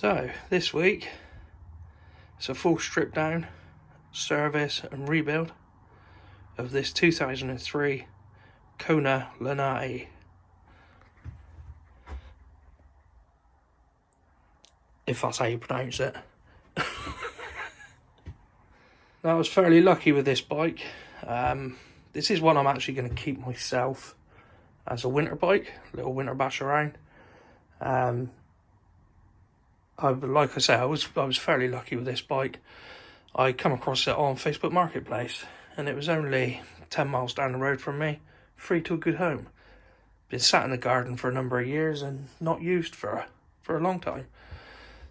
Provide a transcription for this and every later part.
So this week it's a full strip down, service and rebuild of this 2003 Kona Lana'i. If that's how you pronounce it. Now, I was fairly lucky with this bike. This is one I'm actually going to keep myself as a winter bike, a little winter bash around. Like I said, I was fairly lucky with this bike. I come across it on Facebook Marketplace, and it was only 10 miles down the road from me, free to a good home. Been sat in the garden for a number of years and not used for a long time.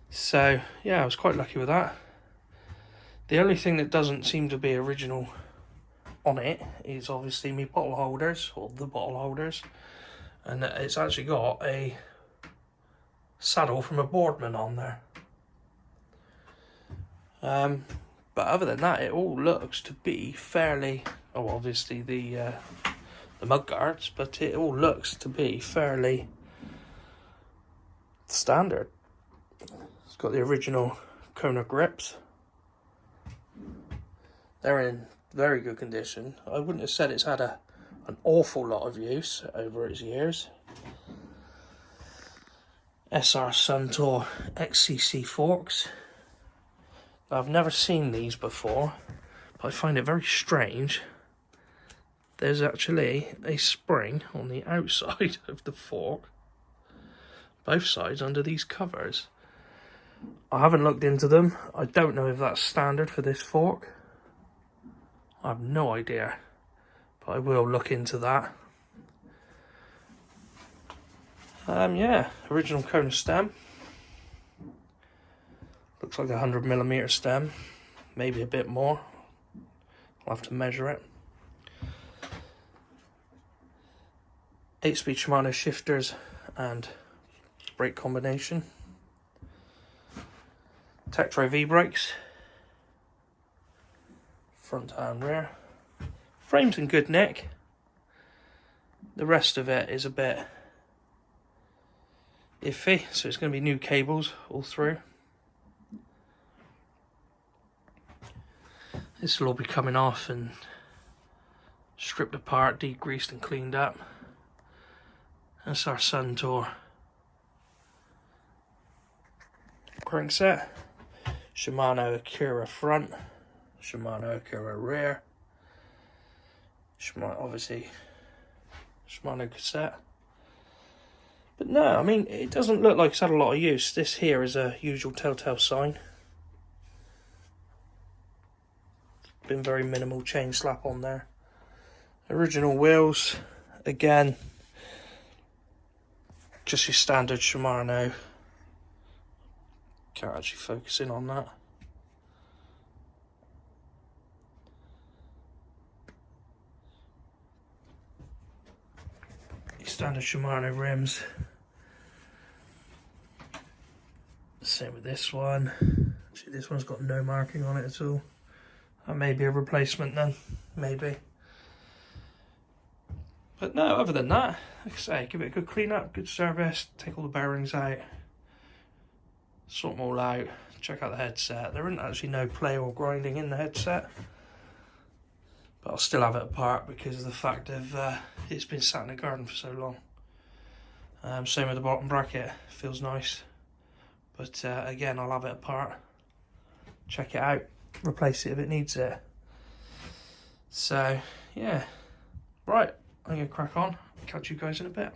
So yeah, I was quite lucky with that. The only thing that doesn't seem to be original on it is obviously my bottle holders, or the bottle holders, and it's actually got a saddle from a boardman on there. But other than that, it all looks to be fairly, obviously the mud guards, but it all looks to be fairly standard. It's got the original Kona grips. They're in very good condition. I wouldn't have said it's had an awful lot of use over its years. SR Suntour XCC forks. I've never seen these before, but I find it very strange. There's actually a spring on the outside of the fork, both sides under these covers. I haven't looked into them. I don't know if that's standard for this fork. I have no idea, but I will look into that. Yeah, original Kona stem. Looks like a 100mm stem, maybe a bit more. I'll have to measure it. 8-speed Shimano shifters and brake combination. Tektro V brakes. Front and rear. Frame's in good nick. The rest of it is a bit iffy, so it's going to be new cables all through. This will all be coming off and stripped apart, degreased and cleaned up. That's our Suntour crankset. Shimano Akira front, Shimano Akira rear, obviously Shimano cassette. But no, I mean, it doesn't look like it's had a lot of use. This here is a usual telltale sign. Been very minimal chain slap on there. Original wheels, again, just your standard Shimano. Can't actually focus in on that. Your standard Shimano rims. Same with this one. Actually, this one's got no marking on it at all. That may be a replacement then, maybe. But no, other than that, like I say, give it a good clean up, good service, take all the bearings out, sort them all out, check out the headset. There isn't actually no play or grinding in the headset, but I'll still have it apart because of the fact of it's been sat in the garden for so long. Same with the bottom bracket, feels nice, but again, I'll have it apart, check it out, replace it if it needs it. So yeah, right, I'm gonna crack on, catch you guys in a bit.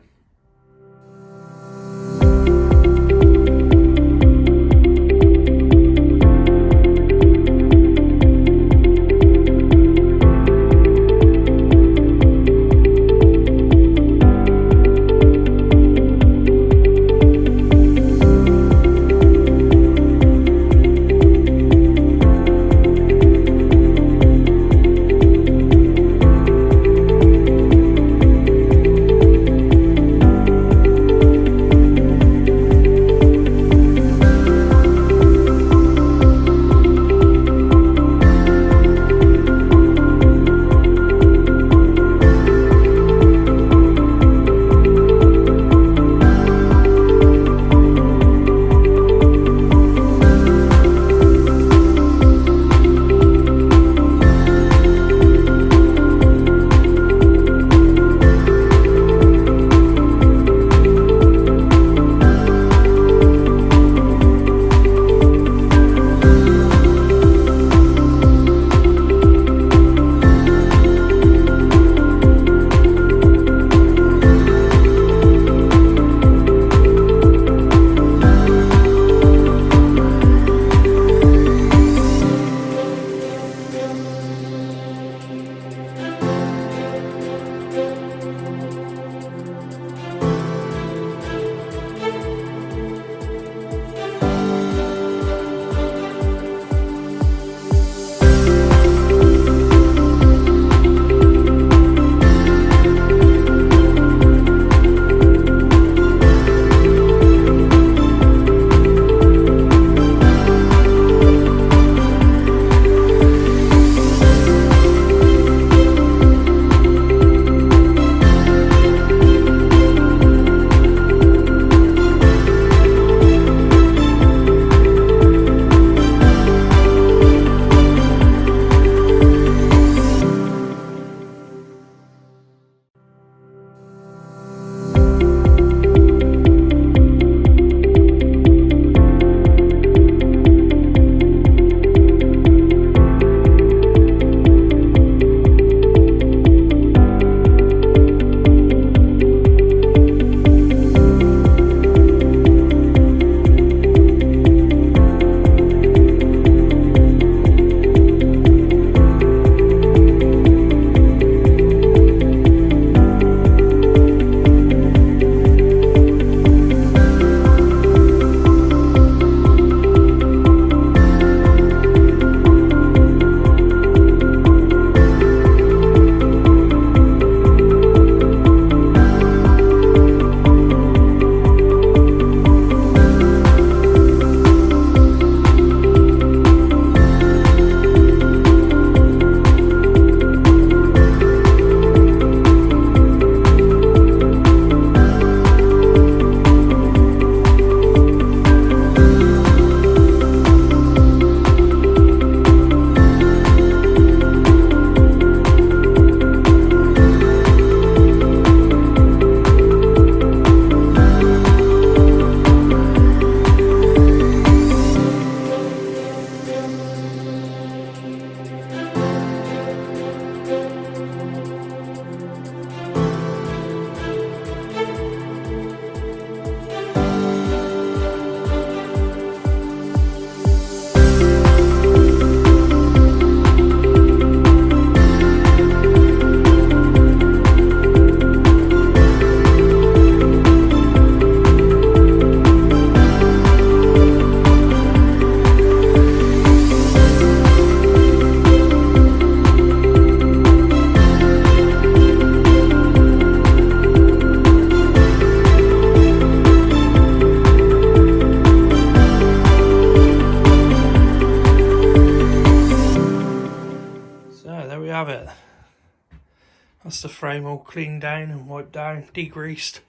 That's the frame all cleaned down and wiped down, degreased.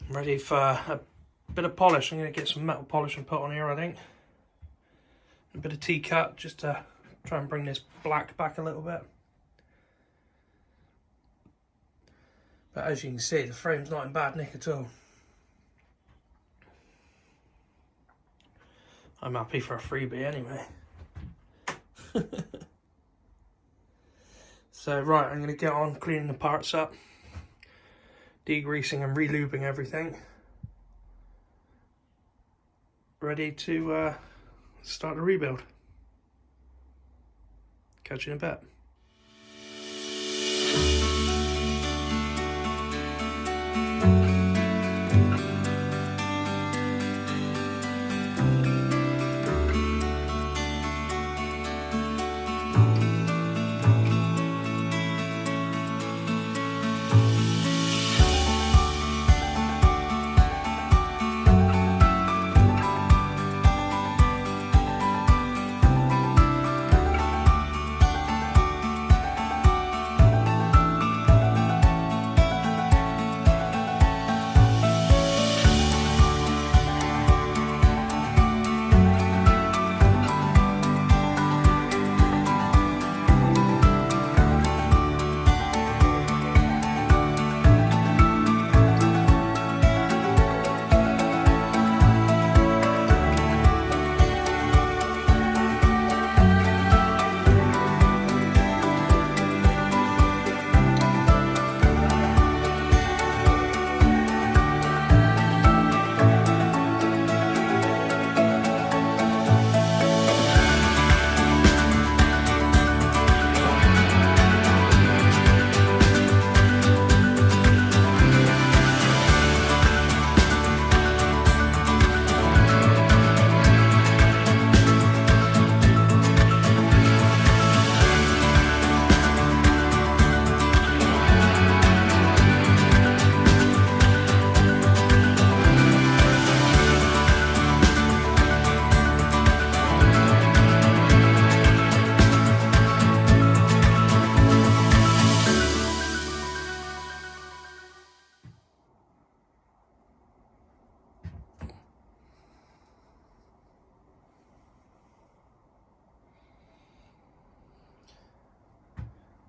Ready for a bit of polish. I'm going to get some metal polish and put on here, I think. A bit of T-cut just to try and bring this black back a little bit. But as you can see, the frame's not in bad nick at all. I'm happy for a freebie anyway. So right, I'm going to get on cleaning the parts up, degreasing and re-lubing everything. Ready to start the rebuild. Catch you in a bit.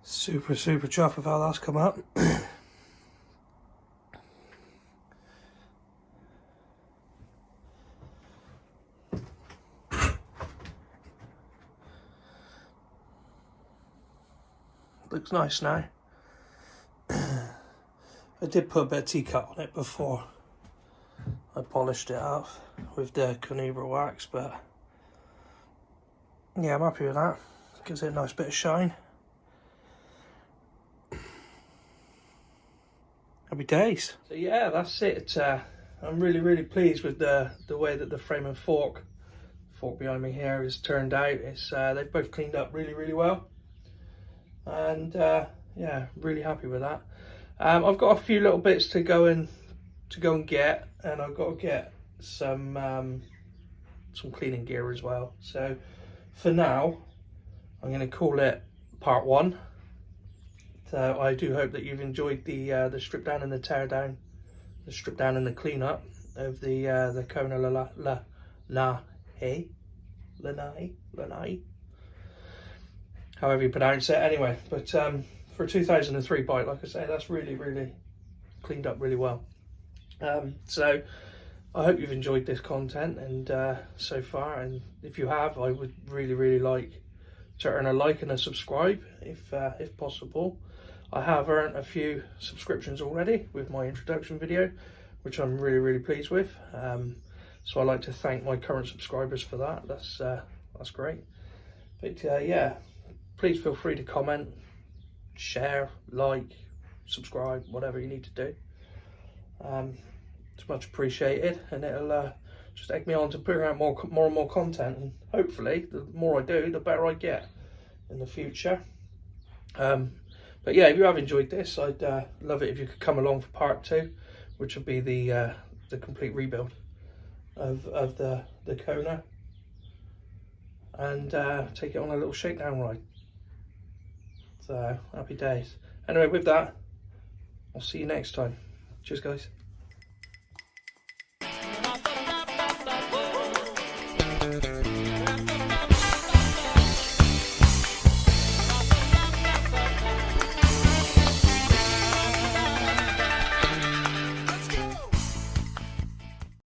Super chuffed with how that's come up. Looks nice now. I did put a bit of T-cut on it before I polished it off with the Kona wax, but yeah, I'm happy with that. Gives it a nice bit of shine. Happy days. So yeah, that's it. I'm really pleased with the way that the frame and fork behind me here has turned out. It's they've both cleaned up really well, and yeah, really happy with that. I've got a few little bits to go and get, and I've got to get some cleaning gear as well. So for now, I'm going to call it part 1. So I do hope that you've enjoyed the strip down and the tear down, the strip down and the clean up of the Kona Lana'i, however you pronounce it. Anyway, but for a 2003 bike, like I say, that's really cleaned up really well. So I hope you've enjoyed this content and so far, and if you have, I would really like to earn a like and a subscribe if possible. I have earned a few subscriptions already with my introduction video, which I'm really pleased with. So I'd like to thank my current subscribers for that. That's great. But yeah, please feel free to comment, share, like, subscribe, whatever you need to do. It's much appreciated, and it'll just egg me on to putting out more and more content, and hopefully the more I do, the better I get in the future. But yeah, if you have enjoyed this, I'd love it if you could come along for part 2, which will be the complete rebuild of the Kona, and take it on a little shakedown ride. So happy days. Anyway, with that, I'll see you next time. Cheers, guys.